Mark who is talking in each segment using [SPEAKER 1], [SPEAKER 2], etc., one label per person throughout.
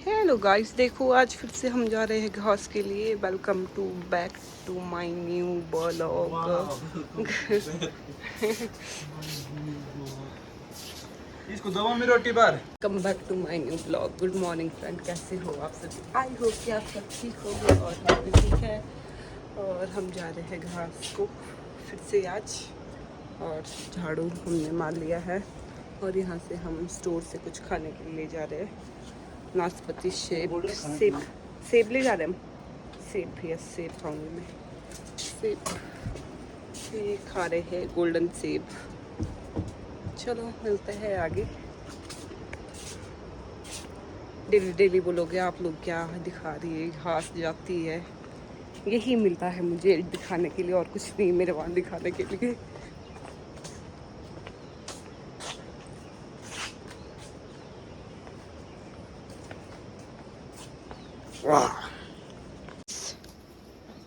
[SPEAKER 1] Hello guys, देखो आज फिर से हम जा रहे हैं घास के लिए। Welcome to back to my new blog.
[SPEAKER 2] इसको दवा में रोटी बार।
[SPEAKER 1] Come back to my new blog. Good morning friend, कैसे हो आप सभी? आई होप कि आप सब ठीक हो गए और हम भी ठीक है। और हम जा रहे हैं घास को फिर से आज, और झाड़ू हमने मार लिया है। और यहाँ से हम स्टोर से कुछ खाने के लिए ले जा रहे हैं। नाशपाती, सेब सेब ले जा रहे हैं हम। सेब, यस सेब खाऊंगी मैं। सेब ये खा रहे हैं, गोल्डन सेब। चलो मिलते हैं आगे। डेली डेली बोलोगे आप लोग क्या दिखा रही है, घास जाती है। यही मिलता है मुझे दिखाने के लिए, और कुछ नहीं मेरे वहाँ दिखाने के लिए।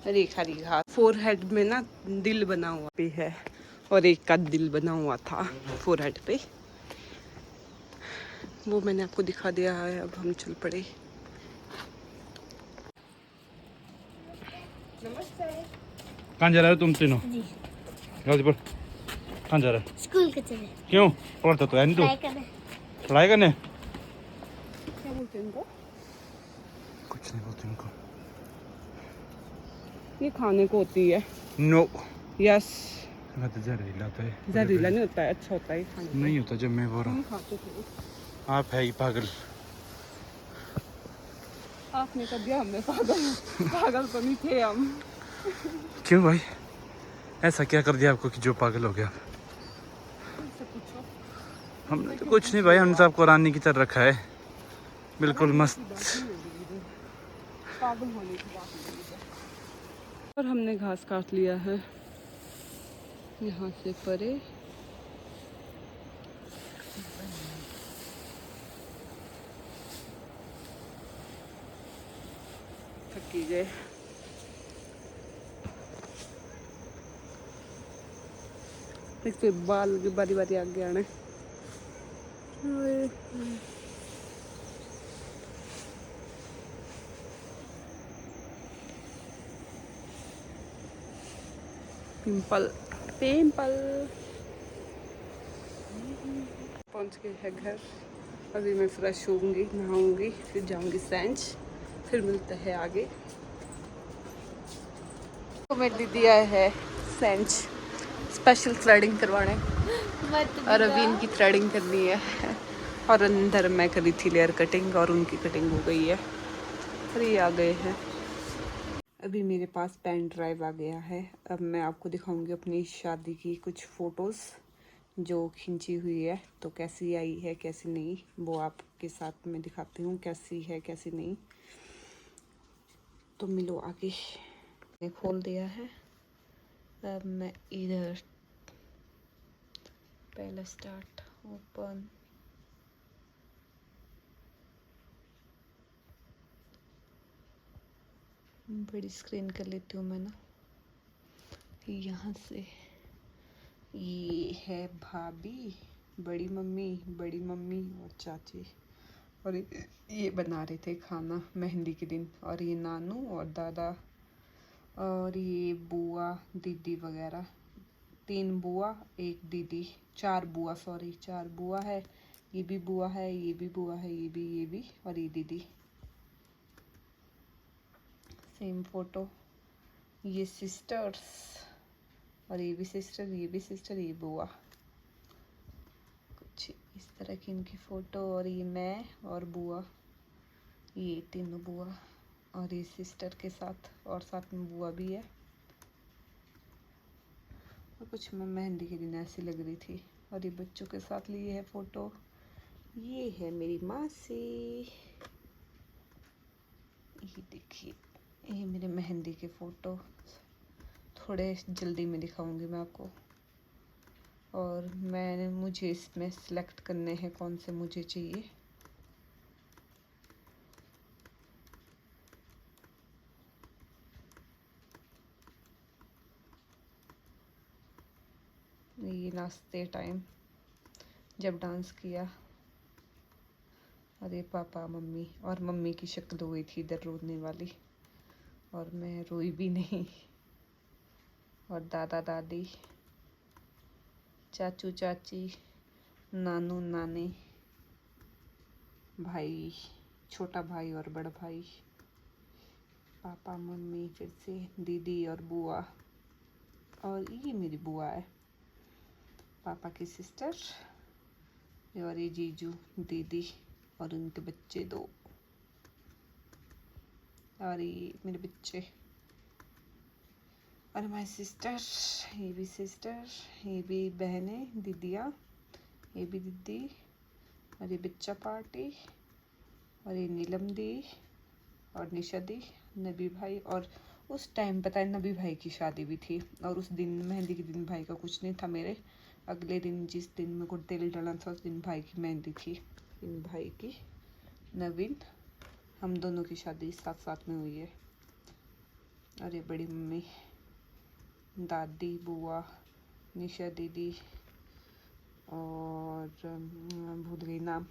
[SPEAKER 1] हरी हरी घास। फोर हेड में ना दिल बना हुआ भी है, और एक का दिल बना हुआ था फोर हेड पे। वो मैंने आपको दिखा दिया है। अब हम चल पड़े। नमस्ते।
[SPEAKER 2] कहाँ जा रहे हो तुम तीनों? गाजीपुर। कहाँ जा रहे हो?
[SPEAKER 3] स्कूल के चले।
[SPEAKER 2] क्यों? पढ़ता तो है नहीं तू?
[SPEAKER 3] पढ़ाई करने।
[SPEAKER 2] पढ़ाई करने?
[SPEAKER 1] क्या बोलते हैं इनको?
[SPEAKER 2] कुछ नहीं बोलते उनको।
[SPEAKER 1] ये खाने को होती है।
[SPEAKER 2] नो।
[SPEAKER 1] यस।
[SPEAKER 2] मैं तो जहरीला तो है।
[SPEAKER 1] जहरीला नहीं होता है, अच्छा होता है खाने को।
[SPEAKER 2] नहीं होता जब मैं बोल रहा
[SPEAKER 1] हम
[SPEAKER 2] हूँ।
[SPEAKER 1] खाते थे।
[SPEAKER 2] आप है ही पागल।
[SPEAKER 1] आपने कर दिया हमें पागल। पागल तो नहीं थे हम।
[SPEAKER 2] क्यों भाई? ऐसा क्या कर दिया आपको कि जो पागल हो गया?
[SPEAKER 1] तुमसे पूछो।
[SPEAKER 2] हमने तो कुछ नहीं भाई, हमने तो आपको रानी की तरह रखा है। बिल्कुल मस्त।
[SPEAKER 1] पागल होने की बात नहीं है। और हमने घास काट लिया है यहाँ से परे। थकी गए। इसके बाल की बारी बारी आगे आने। Pimple pimple. पहुंच गए हैं घर। अभी मैं फ्रेश होऊंगी, नहाऊंगी, फिर जाऊंगी सेंच। फिर मिलते हैं आगे। तो मेरी दीदी आए है सेंच स्पेशल थ्रेडिंग करवाने, और अभी इनकी थ्रेडिंग करनी है। और अंदर मैं करी थी लेयर कटिंग, और उनकी कटिंग हो गई है। और ये आ गए हैं। अभी मेरे पास पेन ड्राइव आ गया है। अब मैं आपको दिखाऊंगी अपनी शादी की कुछ फ़ोटोज़ जो खींची हुई है। तो कैसी आई है कैसी नहीं, वो आपके साथ में दिखाती हूँ कैसी है कैसी नहीं। तो मिलो आगे। मैंने खोल दिया है। अब मैं इधर पहला स्टार्ट ओपन। बड़ी स्क्रीन कर लेती हूँ मैं ना यहाँ से। ये है भाभी, बड़ी मम्मी और चाची। और ये बना रहे थे खाना मेहंदी के दिन। और ये नानू और दादा, और ये बुआ दीदी वगैरह। 3 बुआ 1 दीदी, 4 बुआ, सॉरी 4 बुआ है। ये भी बुआ है, ये भी बुआ है, ये भी और ये दीदी। Same photo. ये सिस्टर्स, और ये भी सिस्टर, ये भी सिस्टर, ये बुआ। कुछ इस तरह की इनकी फ़ोटो। और ये मैं और बुआ, ये तीनों बुआ, और ये सिस्टर के साथ, और साथ में बुआ भी है। और कुछ मैं मेहंदी के दिन ऐसी लग रही थी। और ये बच्चों के साथ लिए है फ़ोटो। ये है मेरी मासी। ये देखिए, ये मेरे मेहंदी के फ़ोटो। थोड़े जल्दी में दिखाऊंगी मैं आपको। और मुझे इसमें सेलेक्ट करने हैं कौन से मुझे चाहिए। ये नाचते टाइम जब डांस किया। और ये पापा मम्मी, और मम्मी की शक्ल हो गई थी इधर रोने वाली, और मैं रोई भी नहीं। और दादा दादी, चाचू चाची, नानू नानी, भाई, छोटा भाई और बड़ा भाई, पापा मम्मी, फिर से दीदी और बुआ, और ये मेरी बुआ है, पापा की सिस्टर, और ये जीजू, दीदी और उनके बच्चे 2, और ये मेरे बच्चे, और माई सिस्टर, ये भी सिस्टर, ये भी बहनें, दीदियाँ, ये भी दीदी, और ये बच्चा पार्टी, और ये नीलम दी और निशा दी, नबी भाई। और उस टाइम पता है नबी भाई की शादी भी थी, और उस दिन मेहंदी के दिन भाई का कुछ नहीं था मेरे। अगले दिन जिस दिन मेरे को तेल डालना था उस दिन भाई की मेहंदी थी, इन भाई की, नवीन। हम दोनों की शादी साथ साथ में हुई है। और ये बड़ी मम्मी, दादी, बुआ, निशा दीदी, और भूल गई नाम,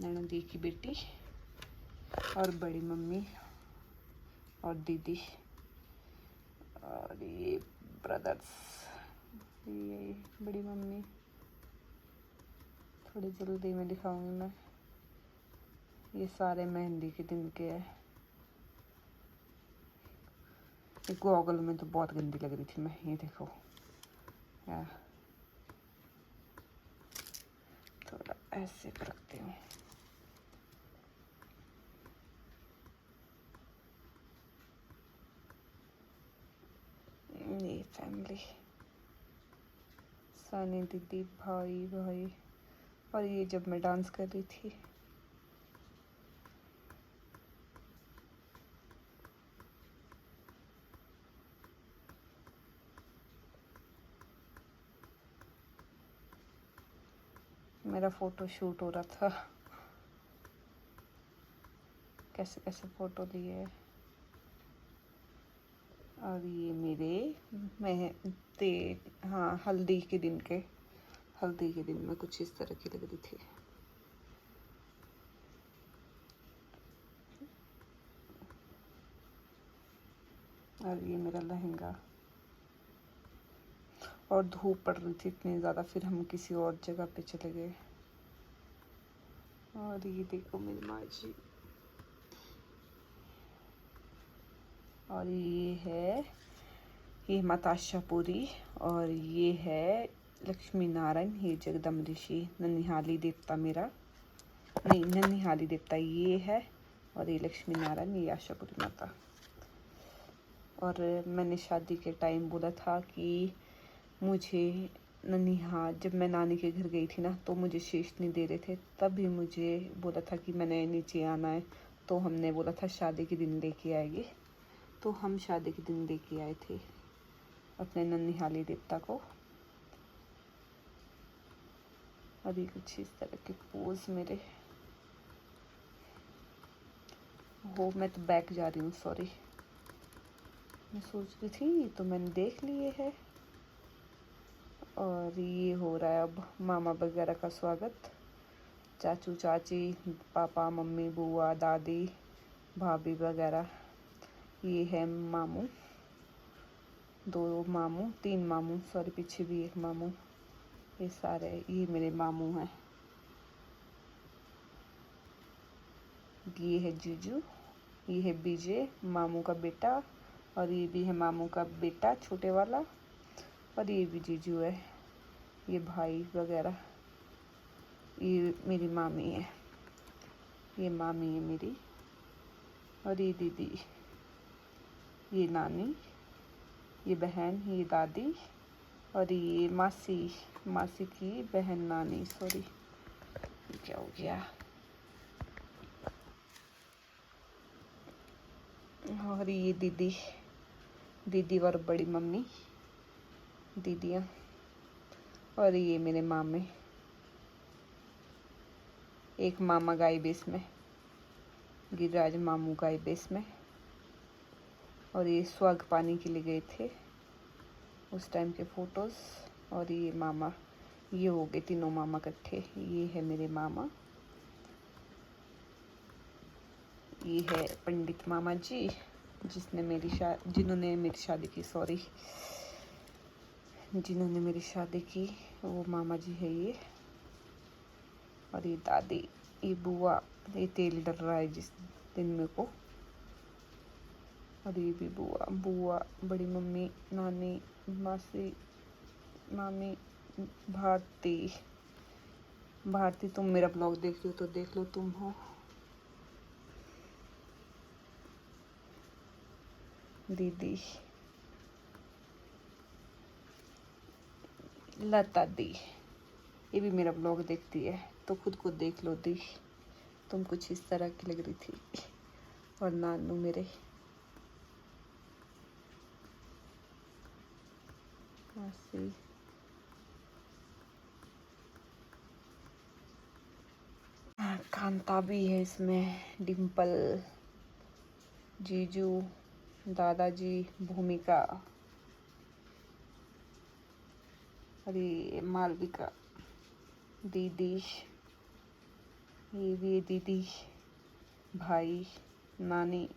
[SPEAKER 1] नैना दी की बेटी, और बड़ी मम्मी और दीदी, और ये ब्रदर्स, ये बड़ी मम्मी। थोड़ी जल्दी में दिखाऊंगी मैं। ये सारे मेहंदी के दिन के हैं। ये गॉगल में तो बहुत गंदी लग रही थी मैं, ये देखो यार, थोड़ा ऐसे रखती हूँ। ये फैमिली, सानी दीदी, भाई भाई, और ये जब मैं डांस कर रही थी। मेरा फोटो शूट हो रहा था, कैसे कैसे फोटो लिए। और ये मेरे हाँ, हल्दी के दिन में कुछ इस तरह की लग रही थी। और ये मेरा लहंगा। और धूप पड़ रही थी इतनी ज़्यादा, फिर हम किसी और जगह पे चले गए। और ये देखो मेरी माँ जी। और ये माता आशापुरी, और ये है लक्ष्मी नारायण, ये जगदम ऋषि, ननिहाली देवता मेरा, नहीं ननिहाली देवता ये है, और ये लक्ष्मी नारायण, ये आशापुरी माता। और मैंने शादी के टाइम बोला था कि मुझे ननिहाल, जब मैं नानी के घर गई थी ना, तो मुझे शेष नहीं दे रहे थे, तब भी मुझे बोला था कि मैंने नीचे आना है, तो हमने बोला था शादी के दिन लेके आएगी, तो हम शादी के दिन लेके आए थे अपने ननिहाली देवता को। और ये कुछ इस तरह के पोज मेरे हो। मैं तो बैक जा रही हूँ, सॉरी, मैं सोच रही थी तो मैंने देख लिए है। और ये हो रहा है अब मामा वगैरह का स्वागत, चाचू चाची, पापा मम्मी, बुआ, दादी, भाभी वगैरह। ये है मामू, 2 मामू, 3 मामू, सॉरी पीछे भी एक मामू। ये सारे ये मेरे मामू हैं। ये है जीजू, ये है बीजे, मामू का बेटा, और ये भी है मामू का बेटा छोटे वाला, और ये भी जीजू है, ये भाई वगैरह। ये मेरी मामी है, ये मामी है मेरी, और ये दीदी, ये नानी, ये बहन, ये दादी, और ये मासी की बहन नानी, सॉरी क्या हो गया। और ये दीदी और बड़ी मम्मी, दीदियाँ, और ये मेरे मामे, एक मामा गाय बेस में, गिरिराज मामू गाय बेस में। और ये स्वग पानी के लिए गए थे उस टाइम के फोटोज़। और ये मामा, ये हो गए तीनों मामा इकट्ठे। ये है मेरे मामा, ये है पंडित मामा जी जिन्होंने मेरी शादी की, सॉरी, जिन्होंने मेरी शादी की, वो मामा जी है ये। और ये दादी, ये बुआ, ये तेल डल रहा है जिस दिन मेरे को। और ये भी बुआ, बड़ी मम्मी, नानी, मासी, मामी, भारती तुम मेरा ब्लॉग देख रही हो तो देख लो, तुम हो। दीदी, लता दी, ये भी मेरा ब्लॉग देखती है तो खुद को देख लो दी, तुम कुछ इस तरह की लग रही थी। और नानू मेरे, मासी, कांता भी है इसमें, डिम्पल, जीजू, दादाजी, भूमिका, और ये मालविका, दीदी, ये भी दीदी, भाई, नानी,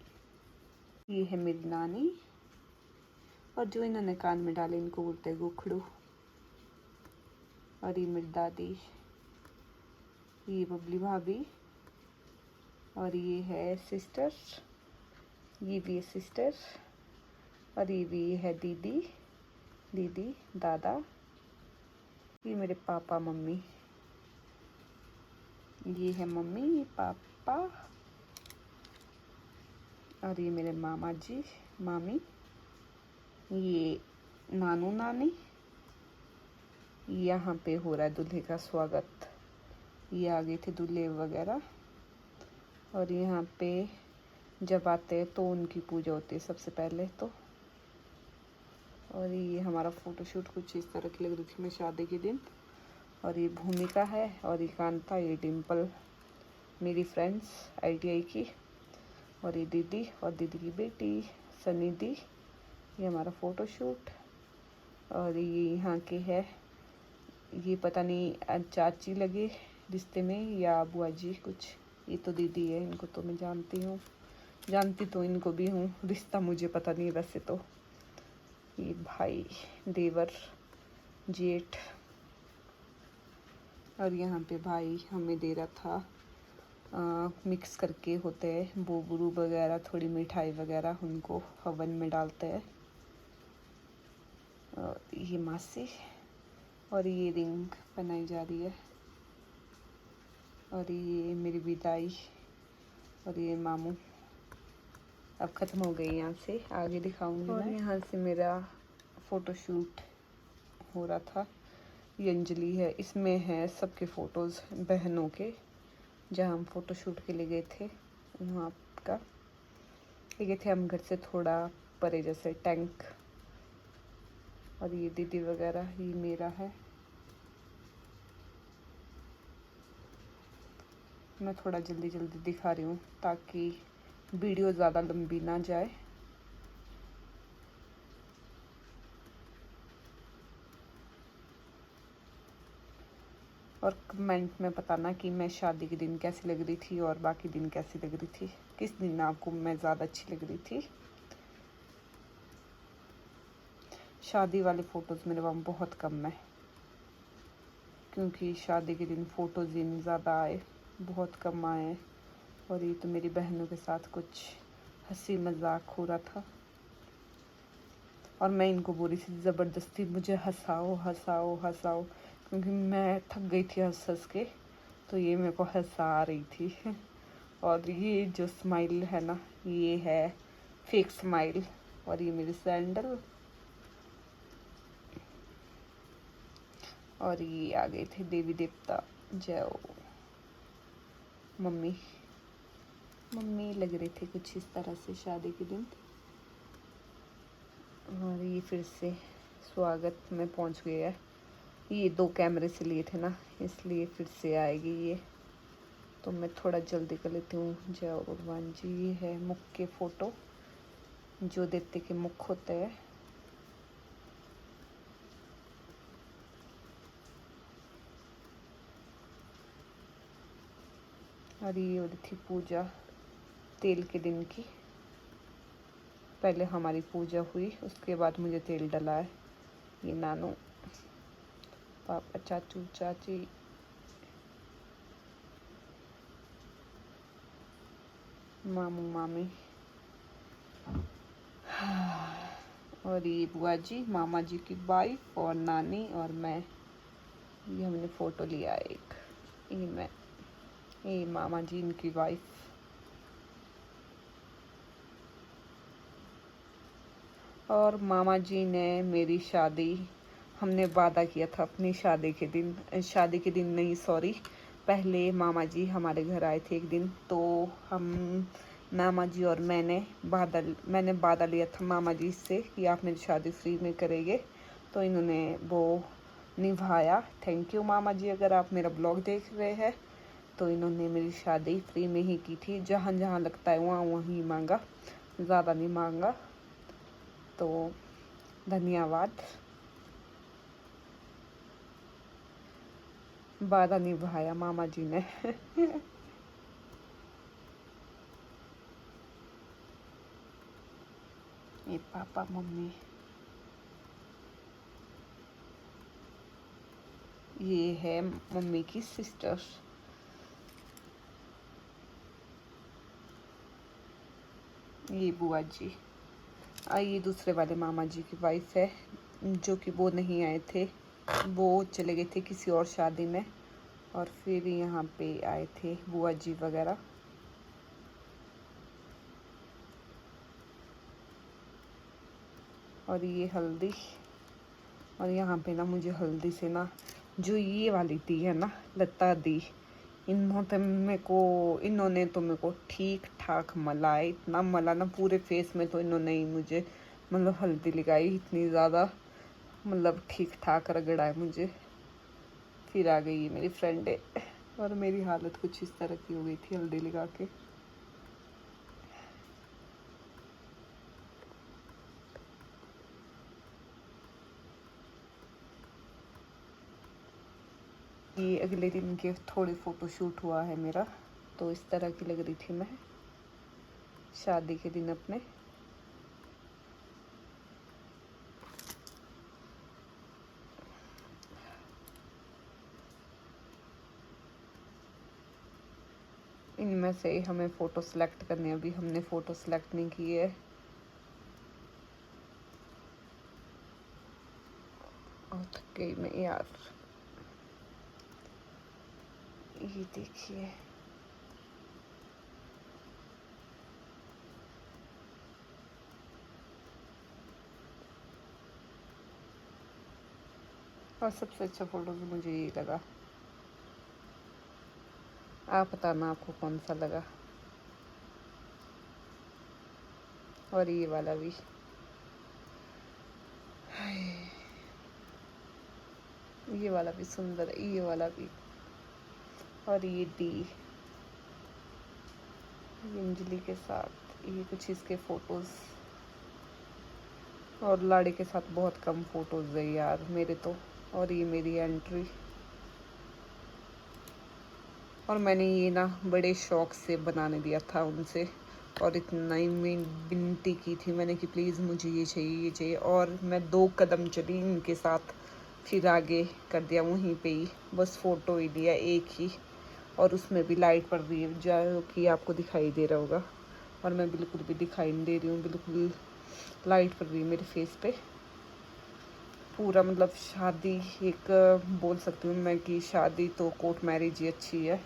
[SPEAKER 1] ये है मेरी नानी। और जो इन्होंने कान में डाले इनको बोलते हैं गुखड़ू। और ये मेरी दादी, ये बबली भाभी, और ये है सिस्टर, ये भी है सिस्टर, और ये भी है दीदी, दादा, ये मेरे पापा मम्मी, ये है मम्मी, ये पापा, और ये मेरे मामा जी, मामी, ये नानू नानी। यहाँ पे हो रहा है दूल्हे का स्वागत, ये आ गए थे दूल्हे वगैरह। और यहाँ पे जब आते हैं तो उनकी पूजा होती है सबसे पहले तो। और ये हमारा फ़ोटोशूट कुछ इस तरह की लग रही थी मैं शादी के दिन। और ये भूमिका है, और ये कांता, ये डिम्पल, मेरी फ्रेंड्स ITI की। और ये दीदी, और दीदी की बेटी सनी दी। ये हमारा फ़ोटोशूट। और ये यहाँ के है, ये पता नहीं चाची लगे रिश्ते में या बुआ जी कुछ। ये तो दीदी है, इनको तो मैं जानती तो इनको भी हूँ, रिश्ता मुझे पता नहीं वैसे तो। ये भाई, देवर, जेठ। और यहाँ पे भाई हमें दे रहा था मिक्स करके होते हैं बोबरू वगैरह, थोड़ी मिठाई वगैरह उनको हवन में डालते हैं। और ये मासी, और ये रिंग बनाई जा रही है। और ये मेरी विदाई, और ये मामू। अब ख़त्म हो गई, यहाँ से आगे दिखाऊंगी। और यहाँ से मेरा फ़ोटोशूट हो रहा था। ये अंजलि है, इसमें है सबके फ़ोटोज़ बहनों के, जहाँ हम फ़ोटोशूट के लिए गए थे वहाँ का। ले गए थे हम घर से थोड़ा परे, जैसे टैंक। और ये दीदी वगैरह, ये मेरा है। मैं थोड़ा जल्दी दिखा रही हूँ ताकि वीडियो ज़्यादा लंबी ना जाए। और कमेंट में बताना कि मैं शादी के दिन कैसी लग रही थी और बाकी दिन कैसी लग रही थी, किस दिन आपको मैं ज़्यादा अच्छी लग रही थी। शादी वाले फ़ोटोज़ मेरे पास बहुत कम है, क्योंकि शादी के दिन फ़ोटोज़ इन ज़्यादा आए, बहुत कम आए। और ये तो मेरी बहनों के साथ कुछ हंसी मजाक हो रहा था, और मैं इनको बोल रही थी ज़बरदस्ती मुझे हंसाओ, क्योंकि मैं थक गई थी हंस के, तो ये मेरे को हंसा रही थी। और ये जो स्माइल है ना, ये है फेक स्माइल। और ये मेरी सैंडल। और ये आ गए थे देवी देवता, जय हो। मम्मी लग रही थी कुछ इस तरह से शादी के दिन। और ये फिर से स्वागत में पहुंच गया है। ये 2 कैमरे से लिए थे ना, इसलिए फिर से आएगी ये, तो मैं थोड़ा जल्दी कर लेती हूँ। जय भगवान जी। ये है मुख के फ़ोटो, जो देवते के मुख होते हैं। और ये हो रही थी पूजा तेल के दिन की। पहले हमारी पूजा हुई, उसके बाद मुझे तेल डला है। ये नानू, पापा, चाचू, चाची, मामू, मामी और ये बुआ जी, मामा जी की वाइफ और नानी और मैं। ये हमने फ़ोटो लिया एक। ये मैं, ये मामा जी, इनकी वाइफ। और मामा जी ने मेरी शादी, हमने वादा किया था अपनी शादी के दिन नहीं, सॉरी, पहले मामा जी हमारे घर आए थे एक दिन, तो हम मामा जी और मैंने वादा लिया था मामा जी से कि आप मेरी शादी फ्री में करेंगे, तो इन्होंने वो निभाया। थैंक यू मामा जी, अगर आप मेरा ब्लॉग देख रहे हैं तो इन्होंने मेरी शादी फ्री में ही की थी। जहाँ जहाँ लगता है वहाँ वहीं मांगा, ज़्यादा नहीं मांगा, तो धन्यवाद। वादा निभाया मामा जी ने। ये पापा, मम्मी, ये है मम्मी की सिस्टर। ये बुआ जी। ये दूसरे वाले मामा जी की वाइफ है, जो कि वो नहीं आए थे, वो चले गए थे किसी और शादी में, और फिर यहाँ पे आए थे बुआ जी वगैरह। और ये हल्दी, और यहाँ पे ना मुझे हल्दी से ना जो ये वाली दी है ना, लता दी, इन्होंने तो मेरे को ठीक ठाक मला है। इतना मला ना पूरे फेस में, तो इन्होंने ही मुझे मतलब हल्दी लगाई इतनी ज़्यादा, मतलब ठीक ठाक रगड़ा है मुझे। फिर आ गई ये मेरी फ्रेंड है, और मेरी हालत कुछ इस तरह की हो गई थी हल्दी लगा के। ये अगले दिन के थोड़े फ़ोटो शूट हुआ है मेरा, तो इस तरह की लग रही थी मैं शादी के दिन अपने। इनमें से हमें फ़ोटो सेलेक्ट करनी है, अभी हमने फ़ोटो सेलेक्ट नहीं की है। और थक गई मैं यार। ये देखिए, और सबसे अच्छा फ़ोटो तो मुझे ये लगा। आप बताना आपको कौन सा लगा। और ये वाला भी, ये वाला भी सुंदर है, ये वाला भी। और ये डी, ये अंजलि के साथ, ये कुछ इसके फ़ोटोज़। और लाड़ी के साथ बहुत कम फ़ोटोज़ है यार मेरे तो। और ये मेरी एंट्री। और मैंने ये ना बड़े शौक़ से बनाने दिया था उनसे, और इतना ही विनती की थी मैंने कि प्लीज़ मुझे ये चाहिए, ये चाहिए। और मैं 2 कदम चली इनके साथ, फिर आगे कर दिया वहीं पे ही, बस फ़ोटो ही लिया एक ही। और उसमें भी लाइट पड़ रही है, जो कि आपको दिखाई दे रहा होगा, और मैं बिल्कुल भी दिखाई नहीं दे रही हूँ, बिल्कुल लाइट पड़ रही है मेरे फेस पे पूरा। मतलब शादी, एक बोल सकती हूँ मैं कि शादी तो कोर्ट मैरिज ही अच्छी है।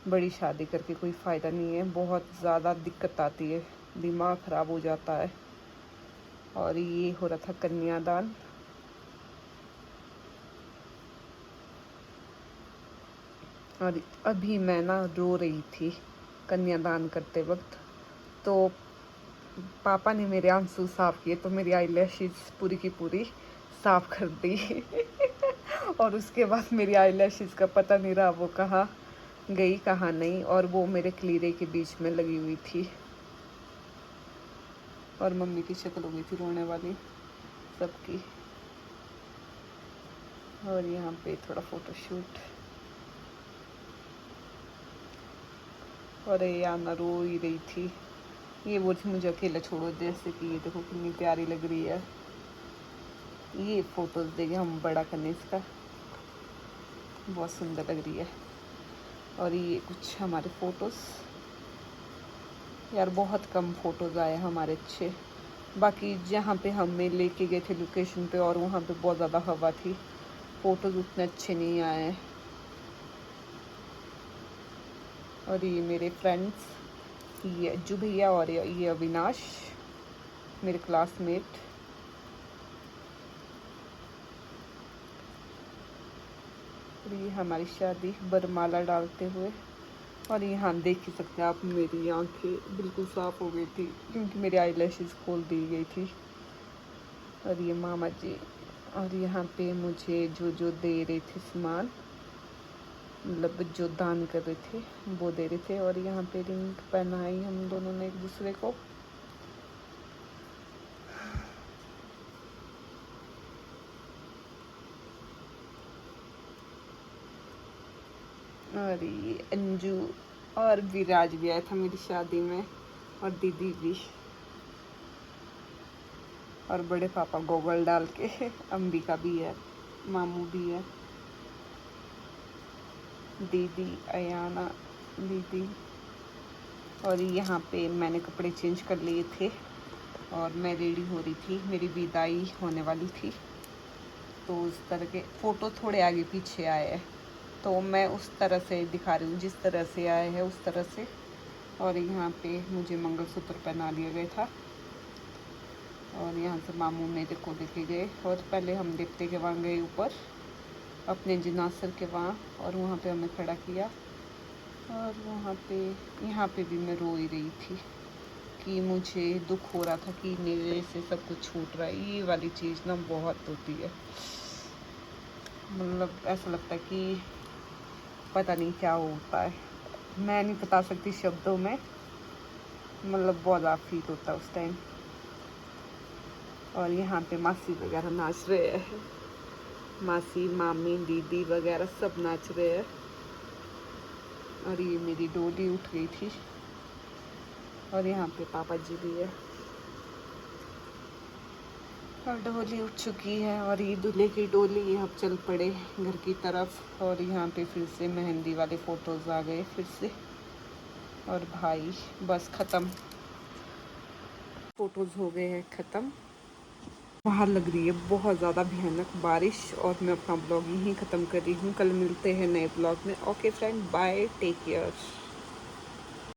[SPEAKER 1] बड़ी शादी करके कोई फ़ायदा नहीं है, बहुत ज़्यादा दिक्कत आती है, दिमाग ख़राब हो जाता है। और ये हो रहा था कन्यादान। और अभी मैं ना रो रही थी कन्यादान करते वक्त, तो पापा ने मेरे आंसू साफ़ किए, तो मेरी आईलैशेस पूरी की पूरी साफ़ कर दी। और उसके बाद मेरी आईलैशेस का पता नहीं रहा वो कहाँ गई कहाँ नहीं, और वो मेरे कलीरे के बीच में लगी हुई थी। और मम्मी की शक्ल हो गई थी रोने वाली सबकी। और यहाँ पे थोड़ा फ़ोटो शूट। और ये आना रो ही रही थी, ये बोल थी मुझे अकेला छोड़ो, जैसे कि ये देखो कितनी प्यारी लग रही है। ये फ़ोटोज़ देखे हम बड़ा करने इसका, बहुत सुंदर लग रही है। और ये कुछ हमारे फ़ोटोज़, यार बहुत कम फ़ोटोज़ आए हमारे अच्छे। बाकी जहाँ पे हमें लेके गए थे लोकेशन पे, और वहाँ पे बहुत ज़्यादा हवा थी, फ़ोटोज़ उतने अच्छे नहीं आए। और ये मेरे फ्रेंड्स, ये अज्जू भैया और ये अविनाश मेरे क्लासमेट। और ये हमारी शादी बरमाला डालते हुए। और यहाँ देख ही सकते हैं आप, मेरी आंखें बिल्कुल साफ़ हो गई थी क्योंकि मेरी आई लैशेज़ खोल दी गई थी। और ये मामा जी, और यहाँ पे मुझे जो दे रहे थे सामान, मतलब जो दान कर रहे थे वो दे रहे थे। और यहाँ पे रिंग पहनाई हम दोनों ने एक दूसरे को। और ये अंजू और विराज भी आया था मेरी शादी में, और दीदी भी, और बड़े पापा गोगल डाल के, अंबिका भी है, मामू भी है, दीदी अयाना दीदी। और यहाँ पे मैंने कपड़े चेंज कर लिए थे और मैं रेडी हो रही थी, मेरी विदाई होने वाली थी। तो उस तरह के फ़ोटो थोड़े आगे पीछे आए हैं, तो मैं उस तरह से दिखा रही हूँ जिस तरह से आए हैं उस तरह से। और यहाँ पे मुझे मंगलसूत्र पहना दिया गया था, और यहाँ से मामू मेरे को लेके गए। और पहले हम देवते के वहाँ गए ऊपर, अपने जिनासर के वहाँ, और वहाँ पे हमें खड़ा किया। और वहाँ पे, यहाँ पे भी मैं रो ही रही थी कि मुझे दुख हो रहा था कि मेरे से सब कुछ छूट रहा है। ये वाली चीज़ ना बहुत होती है, मतलब ऐसा लगता है कि पता नहीं क्या होता है, मैं नहीं बता सकती शब्दों में, मतलब बहुत ज़्यादा फील होता है उस टाइम। और यहाँ पे मासी वगैरह नाच रहे हैं, मासी मामी दीदी वगैरह सब नाच रहे हैं। और ये मेरी डोली उठ गई थी, और यहाँ पे पापा जी भी है, और डोली उठ चुकी है। और ये दूल्हे की डोली, अब चल पड़े घर की तरफ। और यहाँ पे फिर से मेहंदी वाले फ़ोटोज़ आ गए फिर से। और भाई बस ख़त्म, फ़ोटोज़ हो गए हैं ख़त्म। बाहर लग रही है बहुत ज़्यादा भयानक बारिश, और मैं अपना ब्लॉग यहीं ख़त्म कर रही हूँ। कल मिलते हैं नए ब्लॉग में। Okay friend, bye, take care.